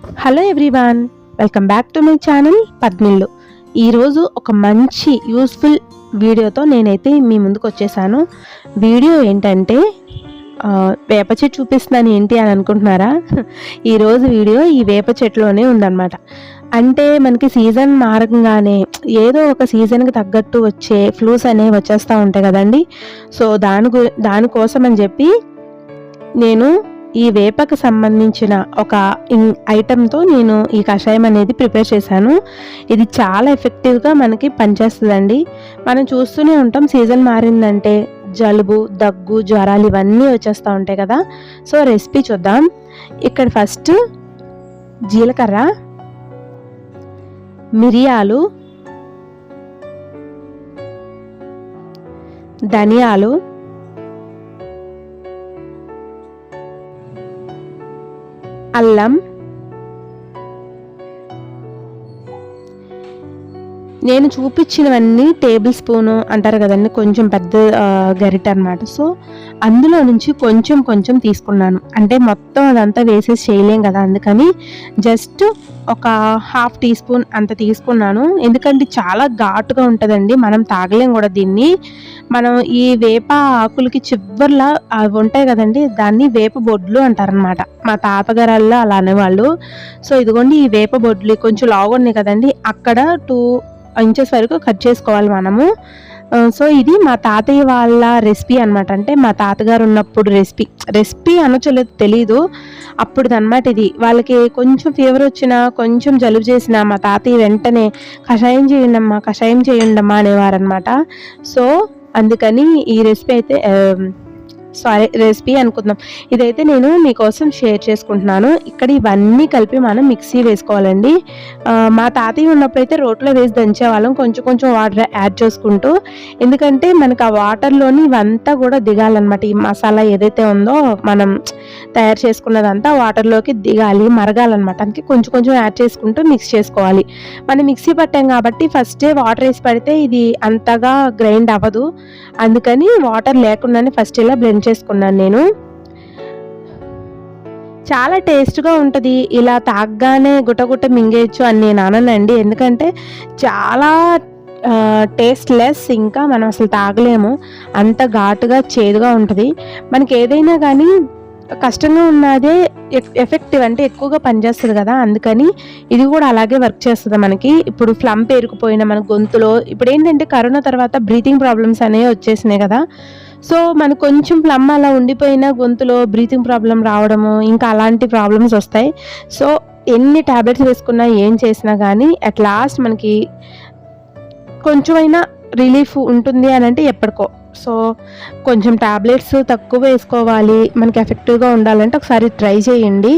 Hello everyone, welcome back to my channel Padmillu. ఈరోజు ఒక మంచి యూస్ఫుల్ వీడియోతో నేనైతే మీ ముందుకు వచ్చేసాను. వీడియో ఏంటంటే వేప చెట్టు చూపిస్తున్నాను ఏంటి అని అనుకుంటున్నారా? ఈరోజు వీడియో ఈ వేప చెట్టులోనే ఉందన్నమాట. అంటే మనకి సీజన్ మారగానే ఏదో ఒక సీజన్కి తగ్గట్టు వచ్చే ఫ్లూస్ అనేవి వచ్చేస్తూ ఉంటాయి కదండి. సో దానికోసం అని చెప్పి నేను ఈ వేపకు సంబంధించిన ఒక ఐటెంతో నేను ఈ కషాయం అనేది ప్రిపేర్ చేశాను. ఇది చాలా ఎఫెక్టివ్గా మనకి పనిచేస్తుందండి. మనం చూస్తూనే ఉంటాం, సీజన్ మారిందంటే జలుబు, దగ్గు, జ్వరాలు ఇవన్నీ వచ్చేస్తూ ఉంటాయి కదా. సో రెసిపీ చూద్దాం. ఇక్కడ ఫస్ట్ జీలకర్ర, మిరియాలు, ధనియాలు, అల్లం, నేను చూపించినవన్నీ టేబుల్ స్పూను అంటారు కదండి, కొంచెం పెద్ద గరిట అనమాట. సో అందులో నుంచి కొంచెం కొంచెం తీసుకున్నాను. అంటే మొత్తం అదంతా వేసేసి చేయలేం కదా, అందుకని జస్ట్ ఒక హాఫ్ టీ స్పూన్ అంత తీసుకున్నాను. ఎందుకంటే చాలా ఘాటుగా ఉంటుందండి, మనం తాగలేం కూడా దీన్ని. మనం ఈ వేప ఆకులకి చివర్లా అవి ఉంటాయి కదండి, దాన్ని వేప బొడ్లు అంటారనమాట. మా తాతగారాల్లో అలా అనేవాళ్ళు. సో ఇదిగోండి ఈ వేప బొడ్లు కొంచెం లావు ఉన్నాయి కదండి, అక్కడ 2 ఇంచెస్ వరకు కట్ చేసుకోవాలి మనము. సో ఇది మా తాతయ్య వాళ్ళ రెసిపీ అనమాట. అంటే మా తాతగారు ఉన్నప్పుడు రెసిపీ అనొచ్చలేదు తెలీదు, అప్పుడు అనమాట. ఇది వాళ్ళకి కొంచెం ఫీవర్ వచ్చినా, కొంచెం జలుబు చేసినా మా తాతయ్య వెంటనే కషాయం చేయండమ్మా అనేవారు అనమాట. సో అందుకని ఈ రెసిపీ అనుకుందాం. ఇదైతే నేను మీకోసం షేర్ చేసుకుంటున్నాను. ఇక్కడ ఇవన్నీ కలిపి మనం మిక్సీ వేసుకోవాలండి. మా తాతయ్య ఉన్నప్పుడైతే రోట్లో వేసి దంచేవాళ్ళం, కొంచెం కొంచెం వాటర్ యాడ్ చేసుకుంటూ. ఎందుకంటే మనకు ఆ వాటర్లోని ఇవంతా కూడా దిగాలన్నమాట. ఈ మసాలా ఏదైతే ఉందో మనం తయారు చేసుకున్నదంతా వాటర్లోకి దిగాలి, మరగాలన్నమాట. అందుకే కొంచెం కొంచెం యాడ్ చేసుకుంటూ మిక్స్ చేసుకోవాలి. మనం మిక్సీ పట్టాం కాబట్టి ఫస్టే వాటర్ వేసి పడితే ఇది అంతగా గ్రైండ్ అవ్వదు. అందుకని వాటర్ లేకుండానే ఫస్ట్ ఇలా బ్లెండ్ చేసుకున్నాను నేను. చాలా టేస్ట్గా ఉంటుంది. ఇలా తాగ్గానే గుట్టగుట్ట మింగేయచ్చు అని నేను అననండి, ఎందుకంటే చాలా టేస్ట్లెస్, ఇంకా మనం అసలు తాగలేము, అంత ఘాటుగా చేదుగా ఉంటుంది. మనకి ఏదైనా కానీ కష్టంగా ఉన్నదే ఎఫెక్టివ్, అంటే ఎక్కువగా పనిచేస్తుంది కదా, అందుకని ఇది కూడా అలాగే వర్క్ చేస్తుంది మనకి. ఇప్పుడు ఫ్లమ్ పేరుకుపోయిన మన గొంతులో, ఇప్పుడు ఏంటంటే కరోనా తర్వాత బ్రీతింగ్ ప్రాబ్లమ్స్ అనేవి వచ్చేసినాయి కదా. సో మనకు కొంచెం ప్లమ్ అలా ఉండిపోయిన గొంతులో బ్రీతింగ్ ప్రాబ్లం రావడము, ఇంకా అలాంటి ప్రాబ్లమ్స్ వస్తాయి. సో ఎన్ని ట్యాబ్లెట్స్ వేసుకున్నా ఏం చేసినా కానీ అట్ లాస్ట్ మనకి కొంచెమైనా రిలీఫ్ ఉంటుంది అని అంటే ఎప్పటికో. సో కొంచెం ట్యాబ్లెట్స్ తక్కువ వేసుకోవాలి, మనకి ఎఫెక్టివ్గా ఉండాలంటే ఒకసారి ట్రై చేయండి.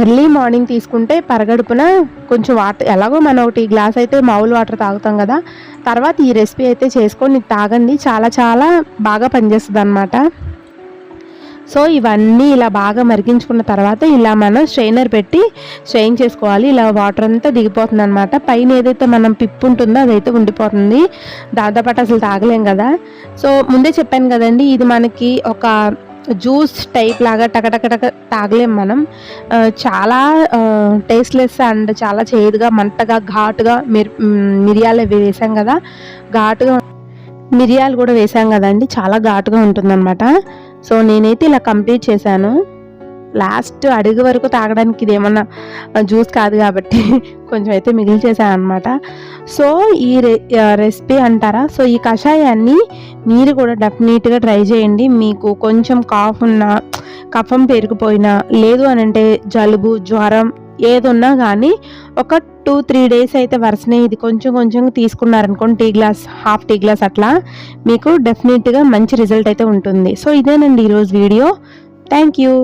ఎర్లీ మార్నింగ్ తీసుకుంటే పరగడుపున కొంచెం వాటర్, ఎలాగో మనం ఒకటి గ్లాస్ అయితే మామూలు వాటర్ తాగుతాం కదా, తర్వాత ఈ రెసిపీ అయితే చేసుకొని తాగండి, చాలా చాలా బాగా పనిచేస్తుంది అన్నమాట. సో ఇవన్నీ ఇలా బాగా మరిగించుకున్న తర్వాత ఇలా మనం స్ట్రైనర్ పెట్టి స్ట్రెయిన్ చేసుకోవాలి. ఇలా వాటర్ అంతా దిగిపోతుంది అనమాట. పైన ఏదైతే మనం పిప్పు ఉంటుందో అదైతే ఉండిపోతుంది, దాంతోపాటు అసలు తాగలేం కదా. సో ముందే చెప్పాను కదండి, ఇది మనకి ఒక జ్యూస్ టైప్ లాగా టకటకటక తాగలేం మనం. చాలా టేస్ట్లెస్ అండ్ చాలా చేదుగా, మంటగా, ఘాటుగా. మిరియాలు వేసాం కదా, ఘాటుగా మిరియాలు కూడా వేసాం కదండి, చాలా ఘాటుగా ఉంటుందన్నమాట. సో నేనైతే ఇలా కంప్లీట్ చేశాను. లాస్ట్ అడుగు వరకు తాగడానికి ఇది ఏమన్నా జ్యూస్ కాదు కాబట్టి కొంచెం అయితే మిగిల్చేసాను అనమాట. సో ఈ రెసిపీ అంటారా, సో ఈ కషాయాన్ని మీరు కూడా డెఫినెట్గా ట్రై చేయండి. మీకు కొంచెం కాఫ్ ఉన్నా, కఫం పెరిగిపోయినా, లేదు అని అంటే జలుబు, జ్వరం ఏదున్నా కానీ ఒక 2-3 డేస్ అయితే వరుసనే ఇది కొంచెం కొంచెం తీసుకున్నారనుకోండి, హాఫ్ టీ గ్లాస్ అట్లా, మీకు డెఫినెట్గా మంచి రిజల్ట్ అయితే ఉంటుంది. సో ఇదేనండి ఈరోజు వీడియో. Thank you.